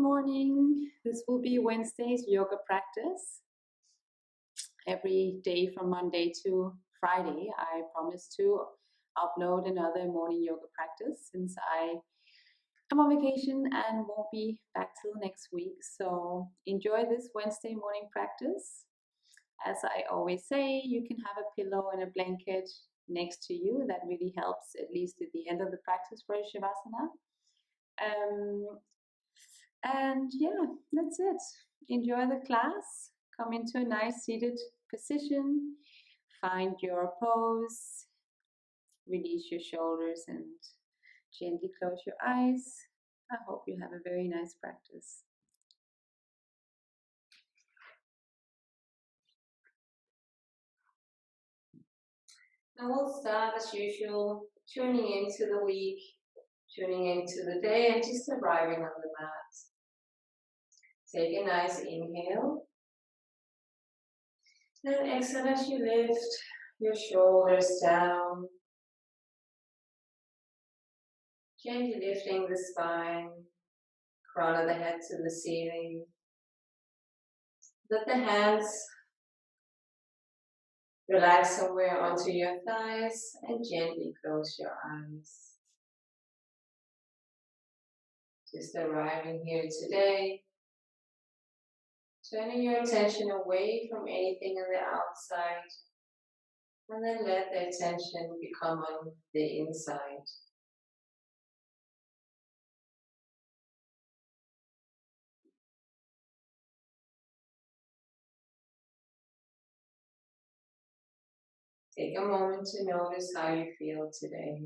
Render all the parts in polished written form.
morning. This will be Wednesday's yoga practice. Every day from Monday to Friday, I promise to upload another morning yoga practice since I am on vacation and won't be back till next week. So enjoy this Wednesday morning practice. As I always say, you can have a pillow and a blanket next to you. That really helps, at least at the end of the practice for Shavasana. And yeah, that's it. Enjoy the class. Come into a nice seated position. Find your pose. Release your shoulders and gently close your eyes. I hope you have a very nice practice. Now we'll start as usual, tuning into the week, tuning into the day, and just arriving on the mat. Take a nice inhale. Then exhale as you lift your shoulders down. Gently lifting the spine, crown of the head to the ceiling. Let the hands relax somewhere onto your thighs and gently close your eyes. Just arriving here today. Turning your attention away from anything on the outside, and then let the attention become on the inside. Take a moment to notice how you feel today.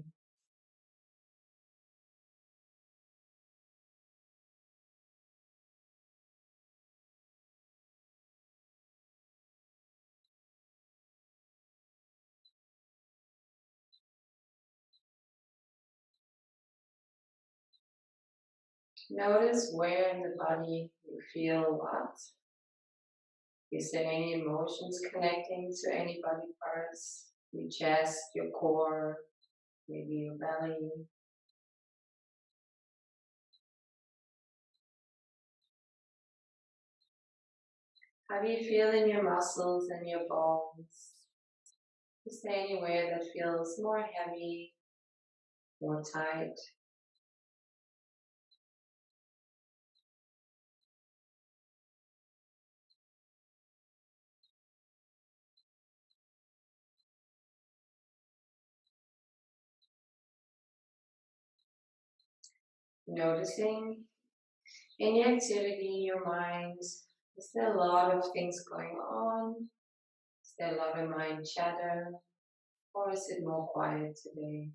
Notice where in the body you feel what. Is there any emotions connecting to any body parts? Your chest, your core, maybe your belly. How do you feel in your muscles and your bones? Is there anywhere that feels more heavy, more tight? Noticing any activity in your mind. Is there a lot of things going on? Is there a lot of mind chatter? Or is it more quiet today?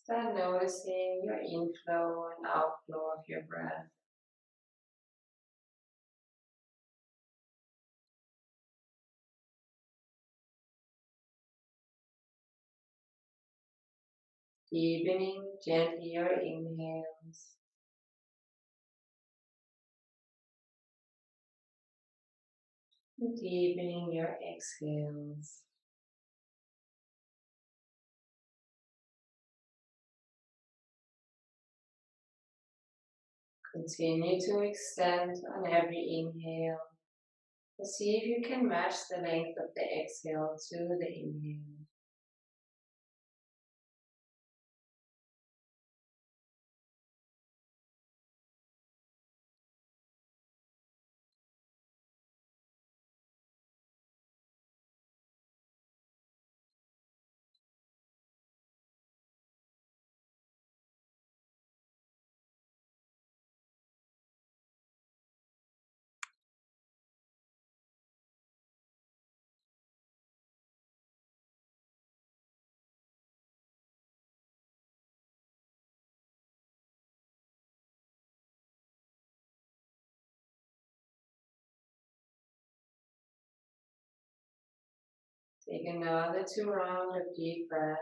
Start noticing your inflow and outflow of your breath. Deepening gently your inhales. And deepening your exhales. Continue to extend on every inhale. And see if you can match the length of the exhale to the inhale. Take another 2 rounds of deep breath.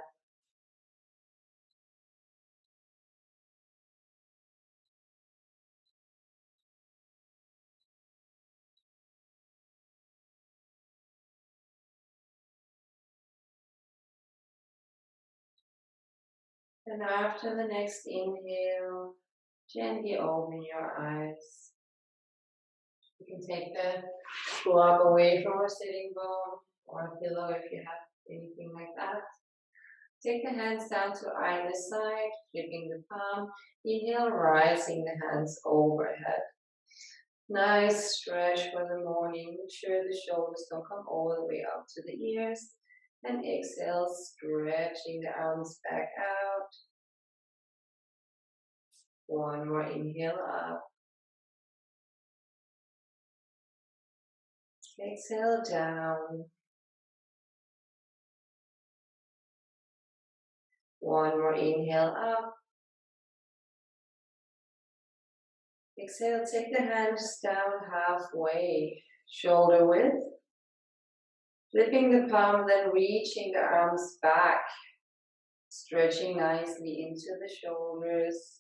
And after the next inhale, gently open your eyes. You can take the glove away from a sitting bone or a pillow if you have anything like that. Take the hands down to either side, flipping the palm. Inhale, rising the hands overhead. Nice stretch for the morning. Make sure the shoulders don't come all the way up to the ears. And exhale, stretching the arms back out. One more inhale up. Exhale down. One more inhale up. Exhale, take the hands down halfway, shoulder width. Flipping the palm, then reaching the arms back. Stretching nicely into the shoulders,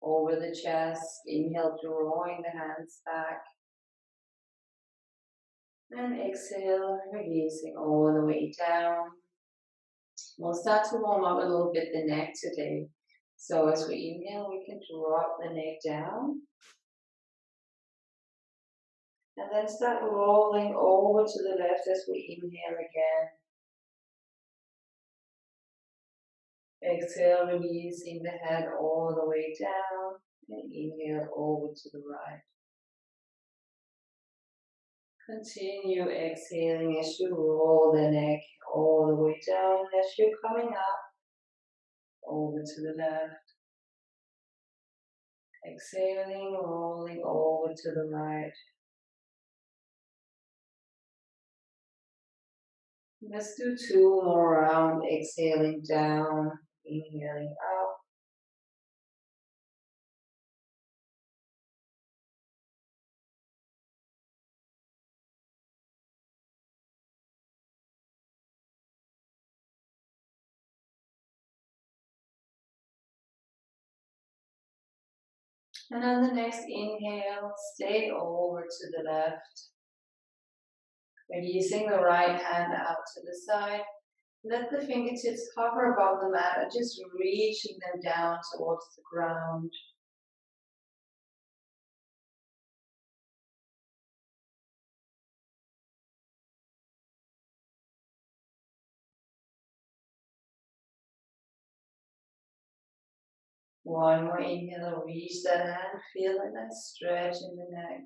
over the chest. Inhale, drawing the hands back. And exhale, releasing all the way down. We'll start to warm up a little bit the neck today. So as we inhale, we can drop the neck down. And then start rolling over to the left as we inhale again. Exhale, releasing the head all the way down. And inhale over to the right. Continue exhaling as you roll the neck all the way down as you're coming up. Over to the left. Exhaling, rolling over to the right. Let's do 2 more rounds. Exhaling down, inhaling up. And on the next inhale, stay over to the left. Releasing the right hand out to the side. Let the fingertips hover above the mat and just reaching them down towards the ground. One more inhale, reach that hand, feel a nice stretch in the neck.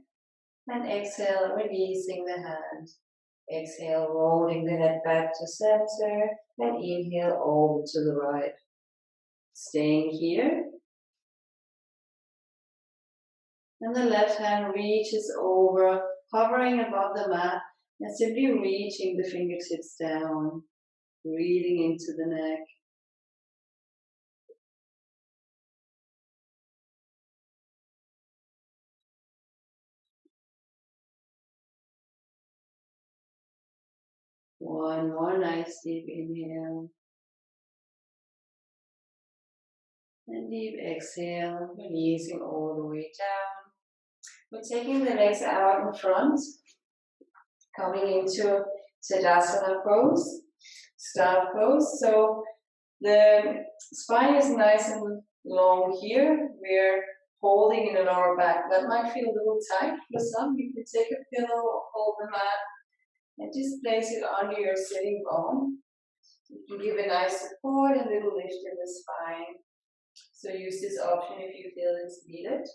And exhale, releasing the hand. Exhale, rolling the head back to center. And inhale over to the right. Staying here. And the left hand reaches over, hovering above the mat. And simply reaching the fingertips down. Breathing into the neck. One more nice deep inhale. And deep exhale, releasing all the way down. We're taking the legs out in front, coming into Tadasana pose, staff pose. So the spine is nice and long here. We're holding in the lower back. That might feel a little tight for some. You can take a pillow or hold the mat and just place it under your sitting bone. You can give a nice support and a little lift in the spine. So use this option if you feel it's needed.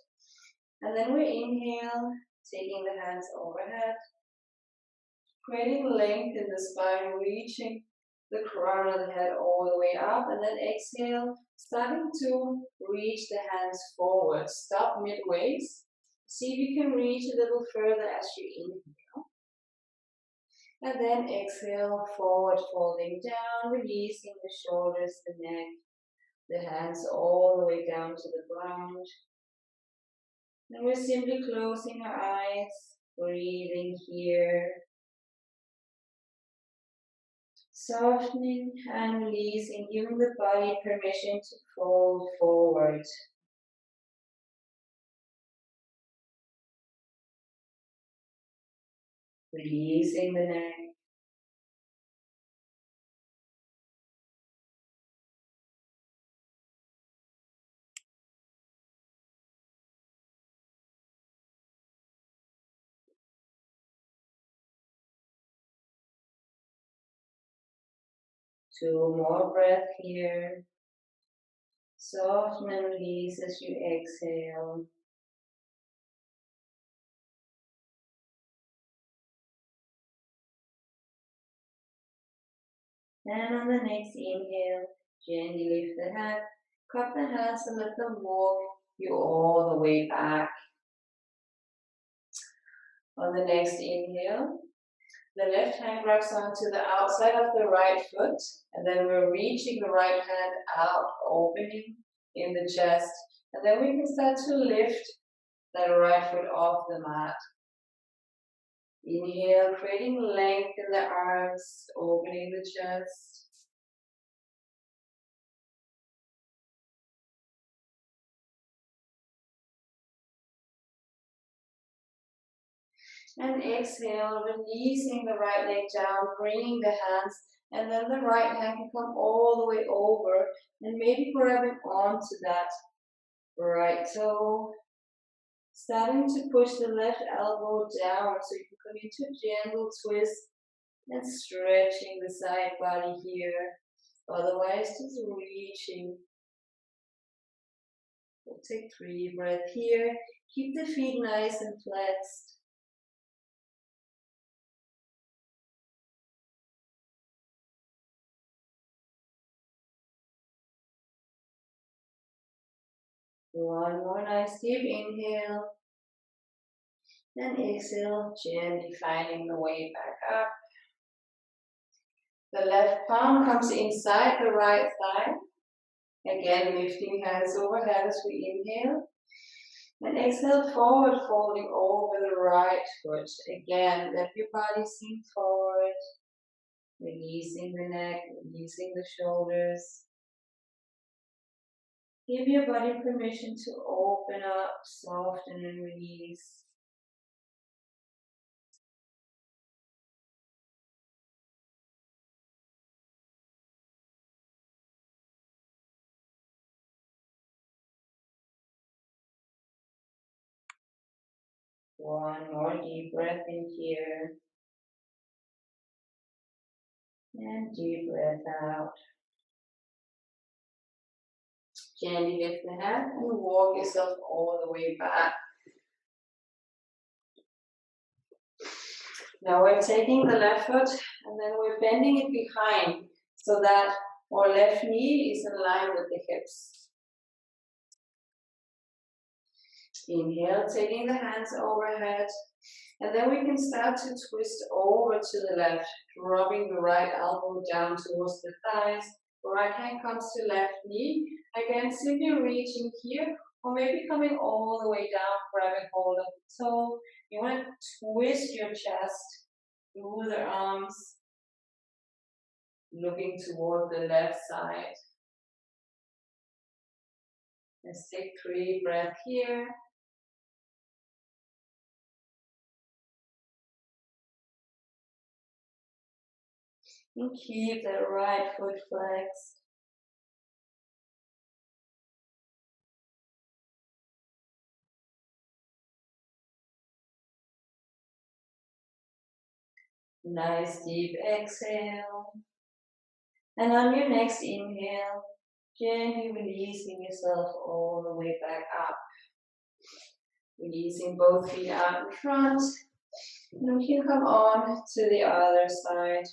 And then we inhale, taking the hands overhead, creating length in the spine, reaching the crown of the head all the way up, and then exhale, starting to reach the hands forward. Stop midways. See if you can reach a little further as you inhale. And then exhale, forward folding down, releasing the shoulders, the neck, the hands all the way down to the ground. And we're simply closing our eyes, breathing here. Softening and releasing, giving the body permission to fold forward. Releasing the neck. 2 more breaths here. Soften and release as you exhale. And on the next inhale, gently lift the head, cup the hands and let them walk you all the way back. On the next inhale, the left hand grabs onto the outside of the right foot, and then we're reaching the right hand out, opening in the chest. And then we can start to lift that right foot off the mat. Inhale, creating length in the arms, opening the chest. And exhale, releasing the right leg down, bringing the hands, and then the right hand can come all the way over, and maybe grabbing onto that right toe. Starting to push the left elbow down, so you can come into a gentle twist and stretching the side body here. Otherwise, just reaching. We'll take 3 breaths here. Keep the feet nice and flexed. One more nice deep inhale. And exhale, gently finding the way back up. The left palm comes inside the right thigh. Again, lifting hands overhead as we inhale. And exhale, forward folding over the right foot. Again, let your body sink forward. Releasing the neck, releasing the shoulders. Give your body permission to open up, soften and release. One more deep breath in here. And deep breath out. Gently lift the head and walk yourself all the way back. Now we're taking the left foot and then we're bending it behind so that our left knee is in line with the hips. Inhale, taking the hands overhead, and then we can start to twist over to the left, dropping the right elbow down towards the thighs. The right hand comes to left knee. Again, simply reaching here, or maybe coming all the way down, grabbing hold of the toe. You want to twist your chest through the arms, looking toward the left side. Let's take 3 breaths here. And keep the right foot flexed. Nice deep exhale. And on your next inhale, gently releasing yourself all the way back up. Releasing both feet out in front. And we can come on to the other side.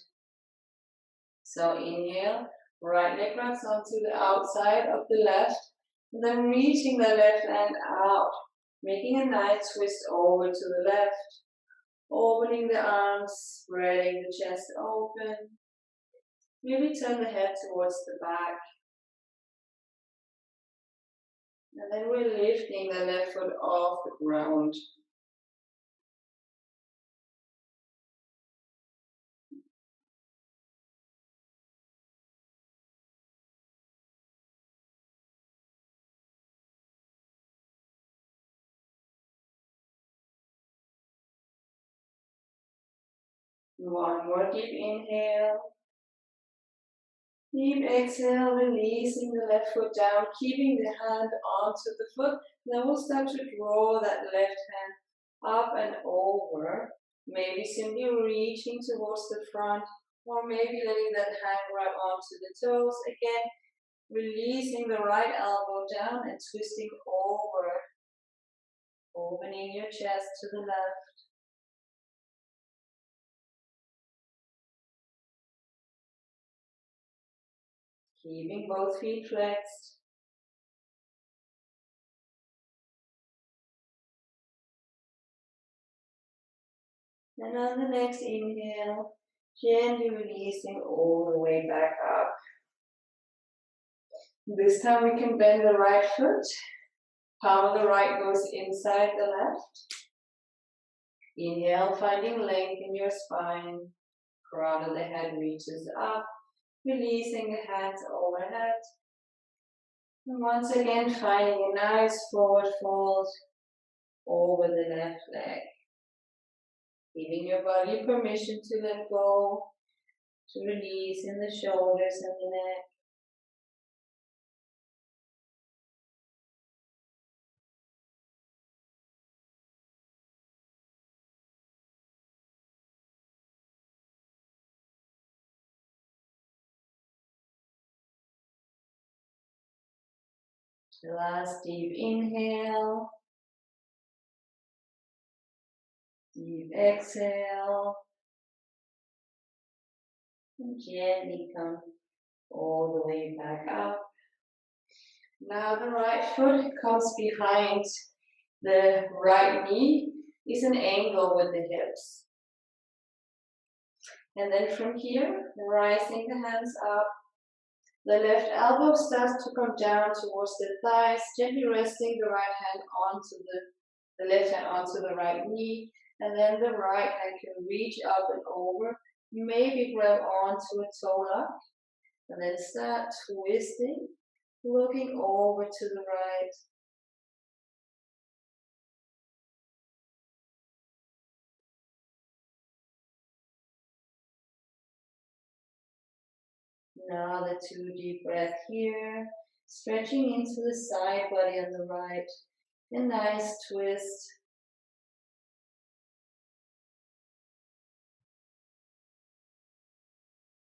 So inhale, right leg grabs onto the outside of the left. And then reaching the left hand out. Making a nice twist over to the left. Opening the arms, spreading the chest open. Maybe turn the head towards the back. And then we're lifting the left foot off the ground. One more deep inhale. Deep exhale, releasing the left foot down, keeping the hand onto the foot. Then we'll start to draw that left hand up and over. Maybe simply reaching towards the front, or maybe letting that hand grab onto the toes. Again, releasing the right elbow down and twisting over. Opening your chest to the left. Keeping both feet flexed. And on the next inhale, gently releasing all the way back up. This time we can bend the right foot. Palm of the right goes inside the left. Inhale, finding length in your spine. Crown of the head reaches up, releasing the hands overhead. And once again, finding a nice forward fold over the left leg. Giving your body permission to let go, to release in the shoulders and the neck. Last deep inhale. Deep exhale. And gently come all the way back up. Now the right foot comes behind the right knee, is an angle with the hips. And then from here, rising the hands up, the left elbow starts to come down towards the thighs, gently resting the right hand onto the left hand onto the right knee, and then the right hand can reach up and over, maybe grab onto a toe lock, and then start twisting, looking over to the right. Another 2 deep breath here, stretching into the side body on the right. A nice twist.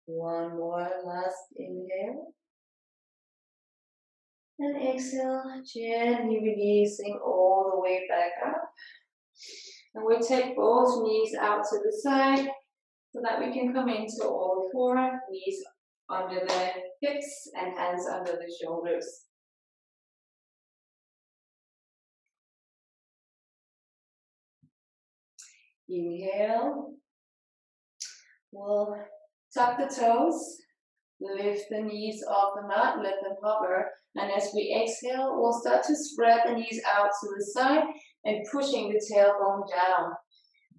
One more last inhale. And exhale, gently releasing all the way back up. And we take both knees out to the side so that we can come into all four, knees under the hips and hands under the shoulders. Inhale. We'll tuck the toes, lift the knees off the mat, let them hover. And as we exhale, we'll start to spread the knees out to the side and pushing the tailbone down.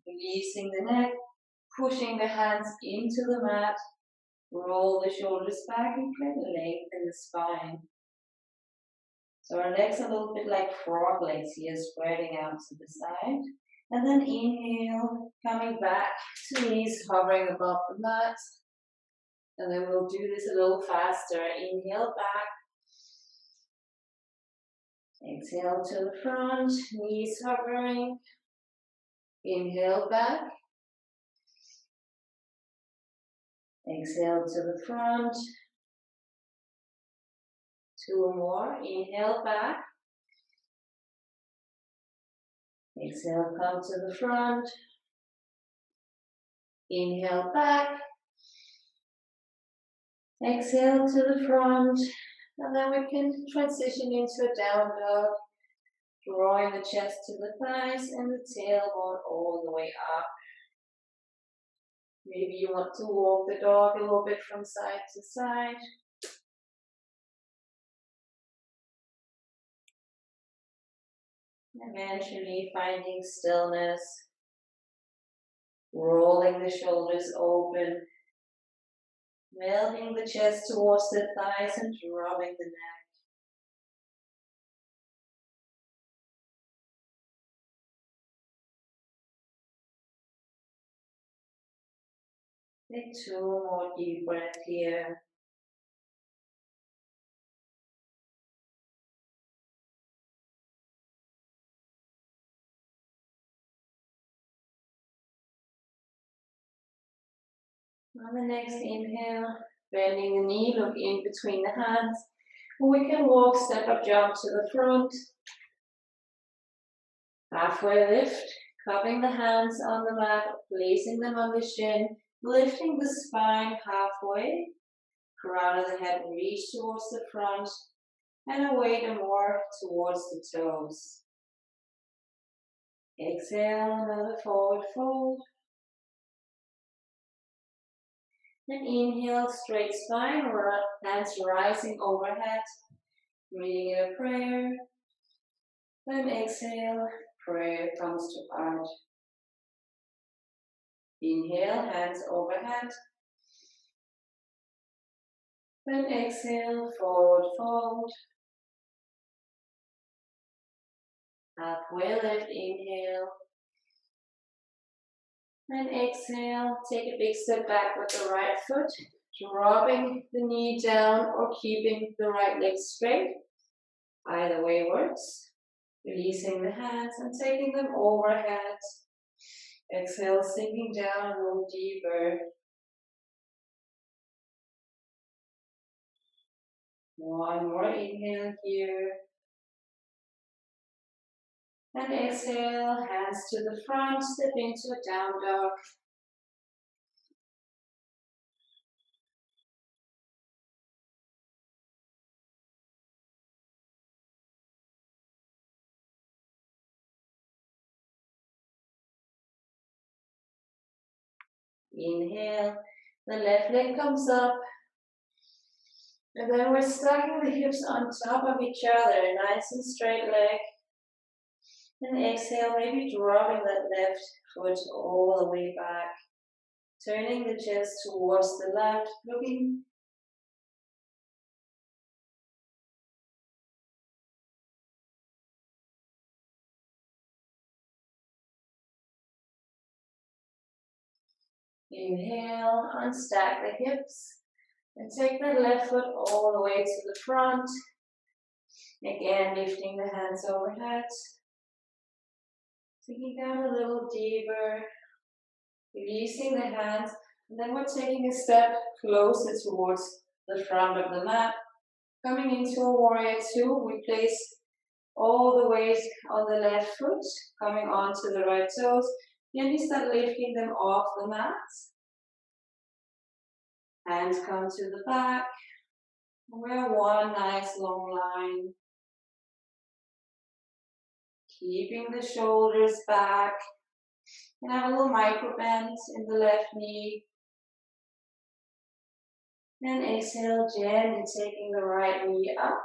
Releasing the neck, pushing the hands into the mat. Roll the shoulders back and create length in the spine. So our legs are a little bit like frog legs here, spreading out to the side. And then inhale, coming back to knees hovering above the mat. And then we'll do this a little faster. Inhale back. Exhale to the front, knees hovering. Inhale back. Exhale to the front. 2 more. Inhale back. Exhale, come to the front. Inhale back. Exhale to the front. And then we can transition into a down dog. Drawing the chest to the thighs and the tailbone all the way up. Maybe you want to walk the dog a little bit from side to side. Eventually finding stillness. Rolling the shoulders open. Melting the chest towards the thighs and dropping the neck. Take 2 more deep breaths here. On the next inhale, bending the knee, look in between the hands. We can walk, step up, jump to the front. Halfway lift, cupping the hands on the mat, placing them on the shin, lifting the spine halfway. Crown of the head reach towards the front and a weight more towards the toes. Exhale, another forward fold. And inhale, straight spine, hands rising overhead, reading a prayer. Then exhale, prayer comes to heart. Inhale, hands overhead. Then exhale, forward fold. Halfway lift, inhale. And exhale, take a big step back with the right foot, dropping the knee down or keeping the right leg straight. Either way works. Releasing the hands and taking them overhead. Exhale, sinking down a little deeper. One more inhale here. And exhale, hands to the front, step into a down dog. Inhale, the left leg comes up. And then we're stacking the hips on top of each other, nice and straight leg. And exhale, maybe dropping that left foot all the way back. Turning the chest towards the left, looking. Inhale, unstack the hips. And take that left foot all the way to the front. Again, lifting the hands overhead. Sinking down a little deeper. Releasing the hands. And then we're taking a step closer towards the front of the mat. Coming into a warrior two, we place all the weight on the left foot, coming onto the right toes. Then we start lifting them off the mat. Hands come to the back. We're one nice long line. Keeping the shoulders back. And have a little micro bend in the left knee. And exhale, gently taking the right knee up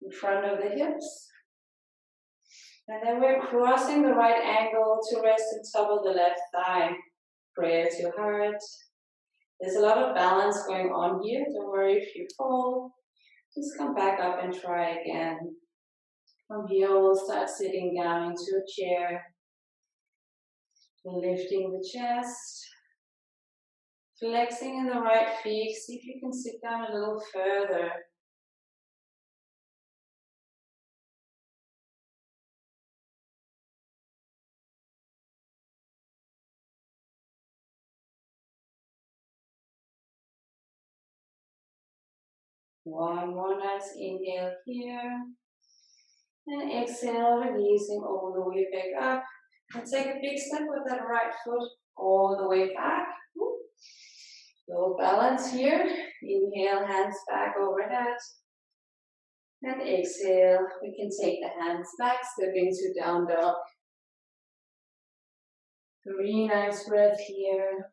in front of the hips. And then we're crossing the right ankle to rest on top of the left thigh. Prayer to heart. There's a lot of balance going on here. Don't worry if you fall. Just come back up and try again. From here, we'll start sitting down into a chair. Lifting the chest. Flexing in the right feet. See if you can sit down a little further. One more nice inhale here. And exhale, releasing all the way back up. And take a big step with that right foot all the way back. Little balance here. Inhale, hands back overhead. And exhale, we can take the hands back, step into down dog. 3 nice breaths here.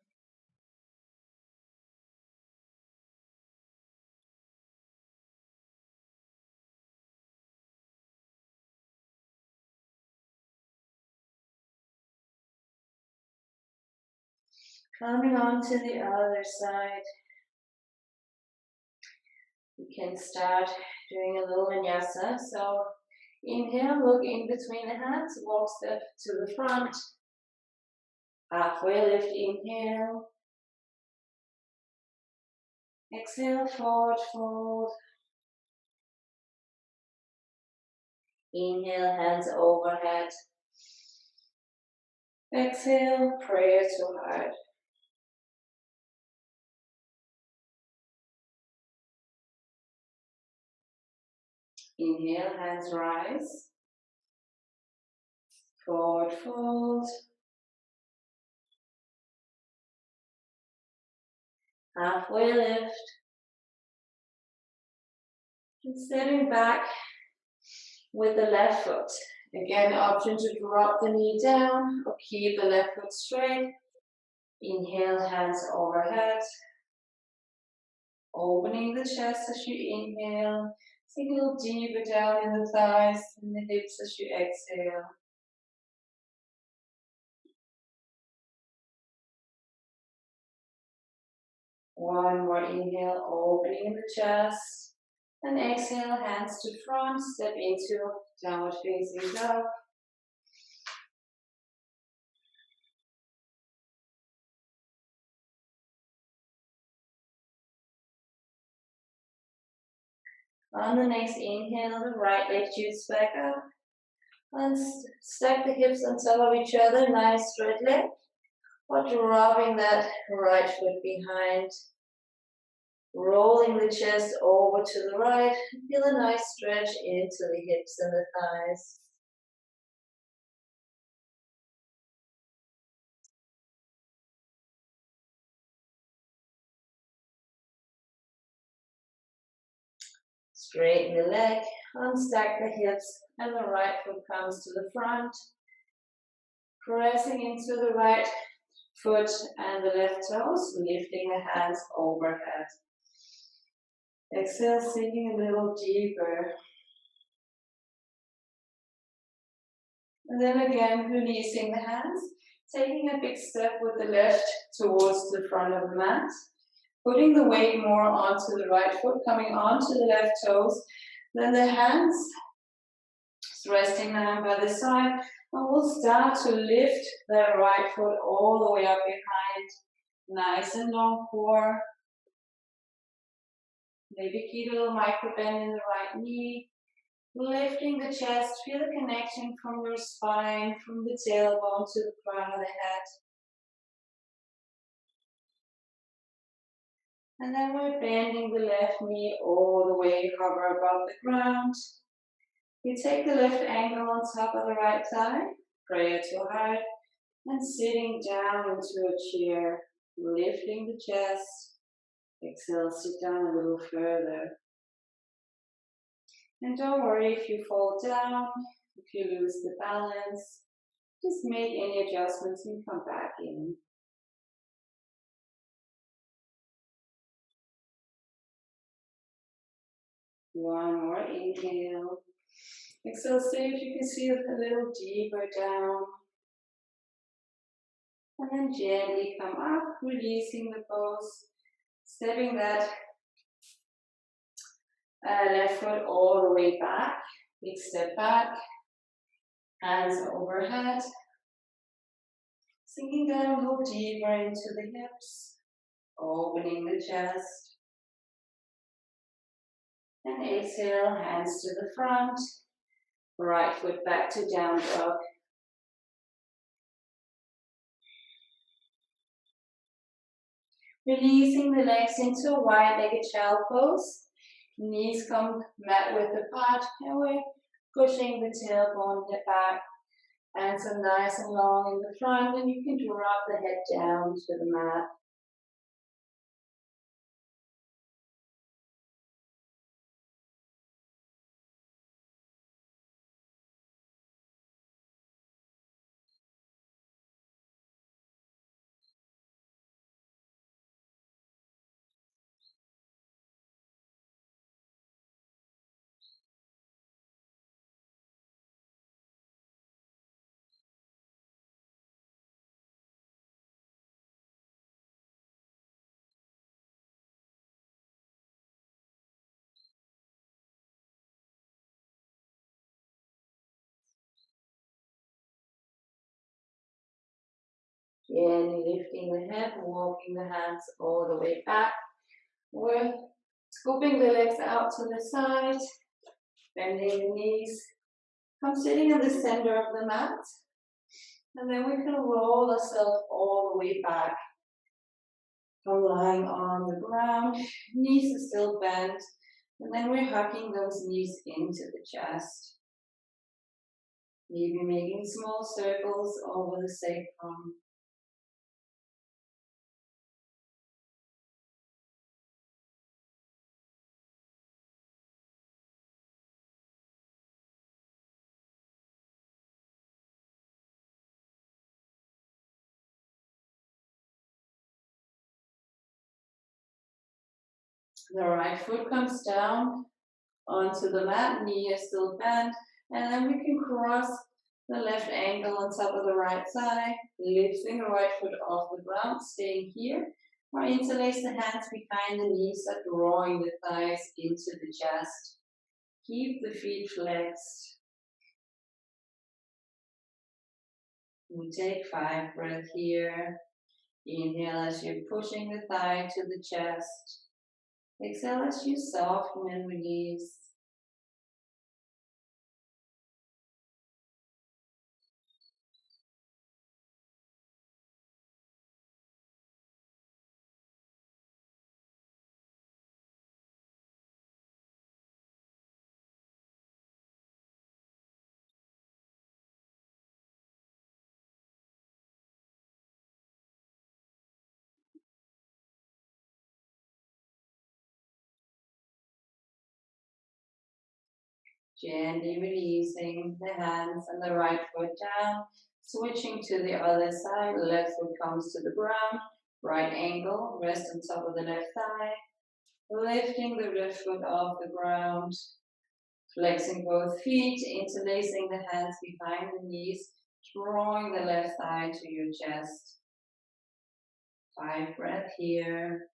Coming on to the other side. We can start doing a little vinyasa. So inhale, look in between the hands, walk step to the front. Halfway lift, inhale. Exhale, forward fold. Inhale, hands overhead. Exhale, prayer to heart. Inhale, hands rise. Forward fold. Halfway lift. And stepping back with the left foot. Again, option to drop the knee down or keep the left foot straight. Inhale, hands overhead. Opening the chest as you inhale. Sink a little deeper down in the thighs and the hips as you exhale. One more inhale, opening the chest. And exhale, hands to front. Step into downward facing dog. On the next inhale, the right leg shoots back up. And stack the hips on top of each other, nice straight leg. Or dropping that right foot behind. Rolling the chest over to the right. Feel a nice stretch into the hips and the thighs. Straighten the leg, unstack the hips, and the right foot comes to the front. Pressing into the right foot and the left toes, lifting the hands overhead. Exhale, sinking a little deeper. And then again, releasing the hands, taking a big step with the left towards the front of the mat. Putting the weight more onto the right foot, coming onto the left toes. Then the hands resting down by the side. And we'll start to lift the right foot all the way up behind. Nice and long core. Maybe keep a little micro bend in the right knee. Lifting the chest, feel the connection from your spine, from the tailbone to the crown of the head. And then we're bending the left knee all the way, hover above the ground. You take the left ankle on top of the right thigh, prayer to heart, and sitting down into a chair, lifting the chest. Exhale, sit down a little further. And don't worry if you fall down, if you lose the balance. Just make any adjustments and come back in. One more inhale. Exhale, see if you can sink a little deeper down. And then gently come up, releasing the pose. Stepping that left foot all the way back. Big step back. Hands overhead. Sinking down a little deeper into the hips. Opening the chest. And exhale, hands to the front. Right foot back to down dog. Releasing the legs into a wide-legged child pose. Knees come mat width apart, and we're pushing the tailbone back. Hands are nice and long in the front, and you can drop the head down to the mat. Again, lifting the head, walking the hands all the way back. We're scooping the legs out to the side, bending the knees. Come sitting in the center of the mat. And then we can roll ourselves all the way back. Come lying on the ground, knees are still bent. And then we're hugging those knees into the chest. Maybe making small circles over the sacrum. The right foot comes down onto the mat, knee is still bent, and then we can cross the left ankle on top of the right thigh, lifting the right foot off the ground, staying here, or interlace the hands behind the knees, drawing the thighs into the chest. Keep the feet flexed. We take 5 breaths here. Inhale as you're pushing the thigh to the chest. Exhale as you soften and release. Gently releasing the hands and the right foot down, switching to the other side, left foot comes to the ground, right ankle, rest on top of the left thigh, lifting the left foot off the ground, flexing both feet, interlacing the hands behind the knees, drawing the left thigh to your chest. 5 breaths here.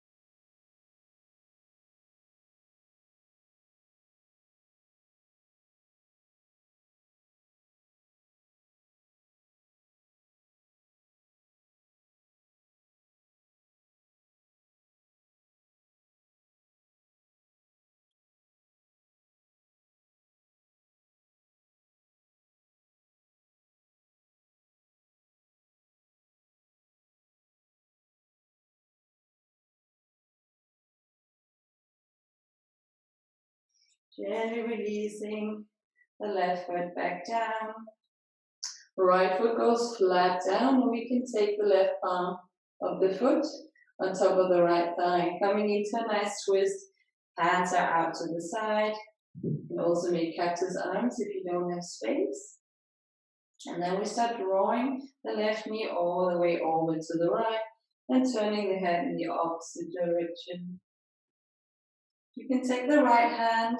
Gently releasing the left foot back down. Right foot goes flat down, and we can take the left palm of the foot on top of the right thigh. Coming into a nice twist, hands are out to the side. You can also make cactus arms if you don't have space. And then we start drawing the left knee all the way over to the right and turning the head in the opposite direction. You can take the right hand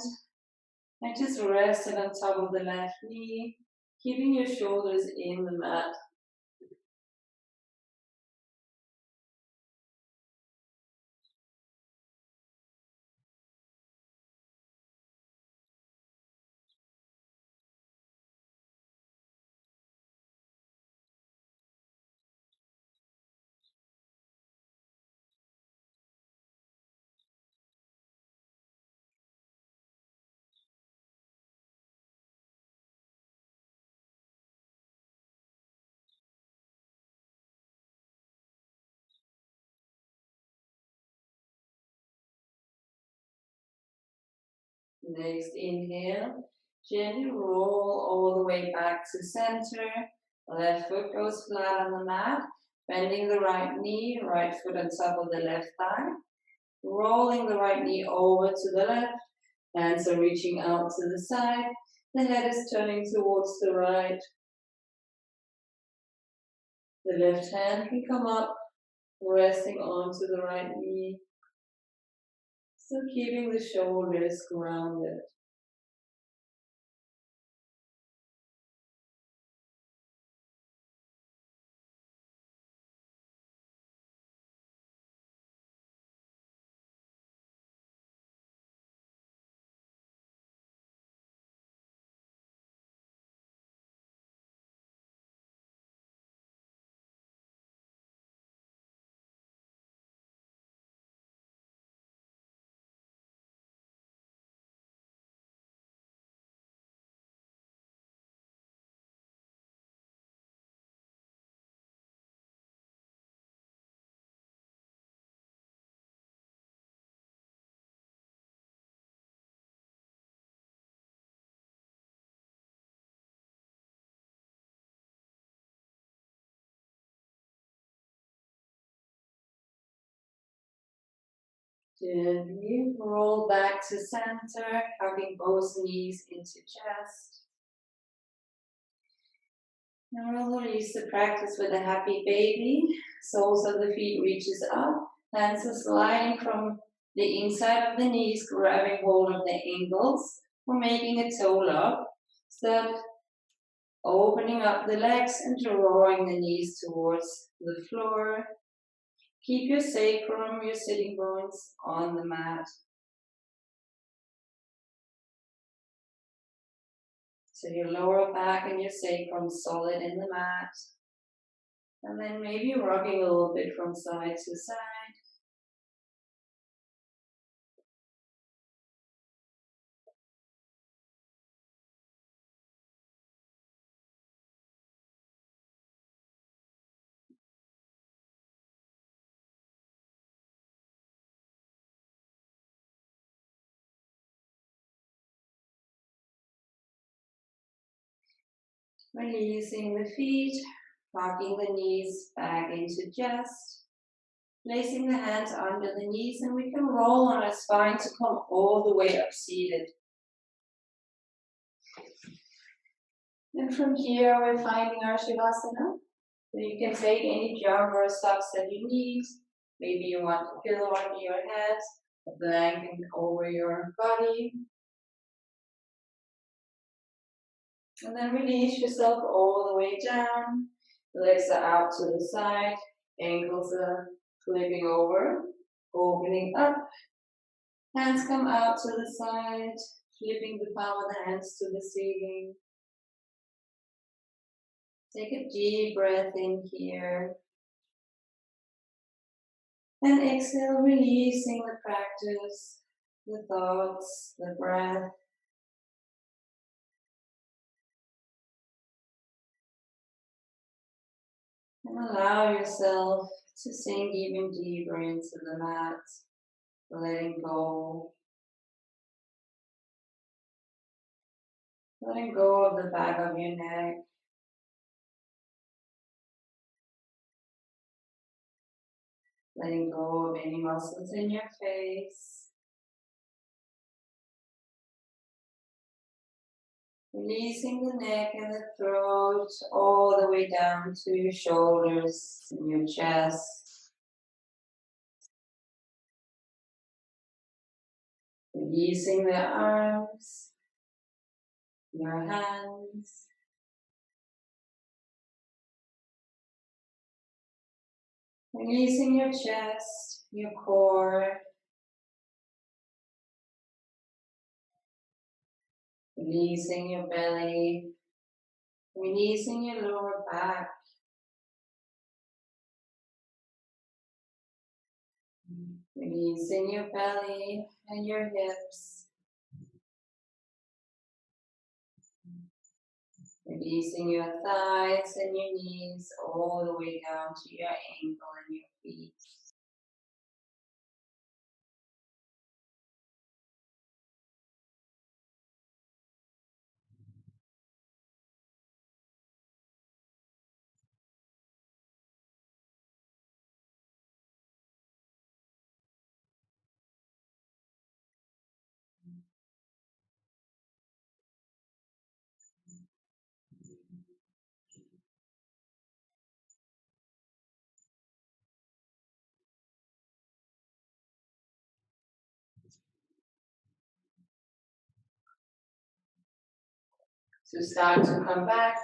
and just rest it on top of the left knee, keeping your shoulders in the mat. Next inhale, gently roll all the way back to center. Left foot goes flat on the mat, bending the right knee, right foot on top of the left thigh. Rolling the right knee over to the left, hands are reaching out to the side. The head is turning towards the right. The left hand can come up, resting onto the right knee. Still keeping the shoulders grounded. Gently roll back to center, hugging both knees into chest. And we'll release the practice with a happy baby. Soles of the feet reaches up, hands are sliding from the inside of the knees, grabbing hold of the ankles, or making a toe lock. Step opening up the legs and drawing the knees towards the floor. Keep your sacrum, your sitting bones on the mat. So your lower back and your sacrum solid in the mat. And then maybe rocking a little bit from side to side. Releasing the feet, rocking the knees back into chest. Placing the hands under the knees, and we can roll on our spine to come all the way up seated. And from here, we're finding our Shavasana. So you can take any jump or stops that you need. Maybe you want a pillow under your head, a blanket over your body. And then release yourself all the way down. Legs are out to the side, ankles are flipping over, opening up. Hands come out to the side, flipping the palm of the hands to the ceiling. Take a deep breath in here. And exhale, releasing the practice, the thoughts, the breath. And allow yourself to sink even deeper into the mat, letting go. Letting go of the back of your neck. Letting go of any muscles in your face. Releasing the neck and the throat all the way down to your shoulders and your chest. Releasing the arms, your hands. Releasing your chest, your core. Releasing your belly. Releasing your lower back. Releasing your belly and your hips. Releasing your thighs and your knees all the way down to your ankle and your feet. So start to come back.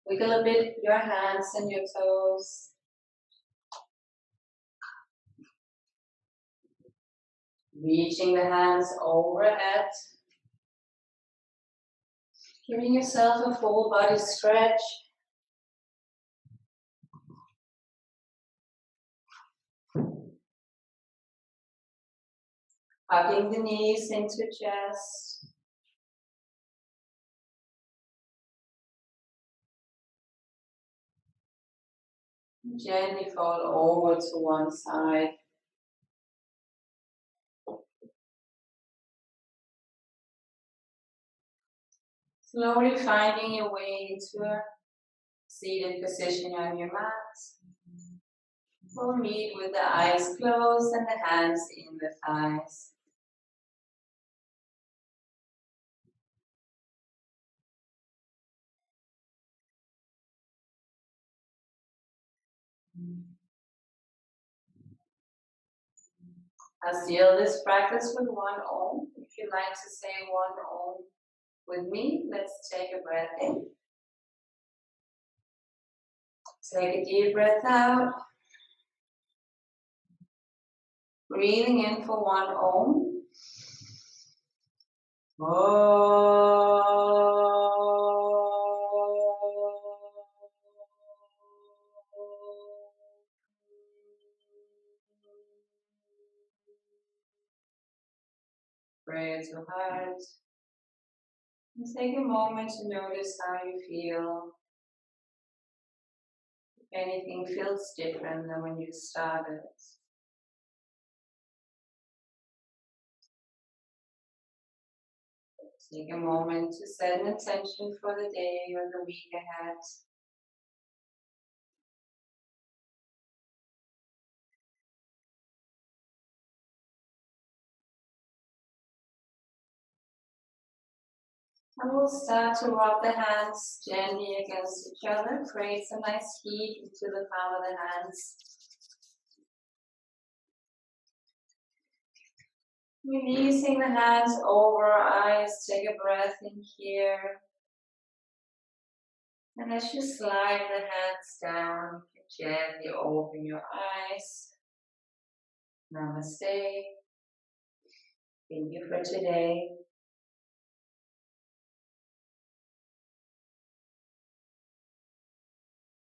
Wiggle a bit your hands and your toes. Reaching the hands overhead. Giving yourself a full body stretch. Hugging the knees into chest. Gently fall over to one side. Slowly finding your way into a seated position on your mat. We'll meet with the eyes closed and the hands in the thighs. I'll seal this practice with one Om. If you'd like to say one Om with me, let's take a breath in. Take a deep breath out. Breathing in for one Om. Pray to heart. And take a moment to notice how you feel. If anything feels different than when you started. Take a moment to set an intention for the day or the week ahead. And we'll start to rub the hands gently against each other. Creates a nice heat into the palm of the hands. Releasing the hands over our eyes. Take a breath in here. And as you slide the hands down, you can gently open your eyes. Namaste. Thank you for today.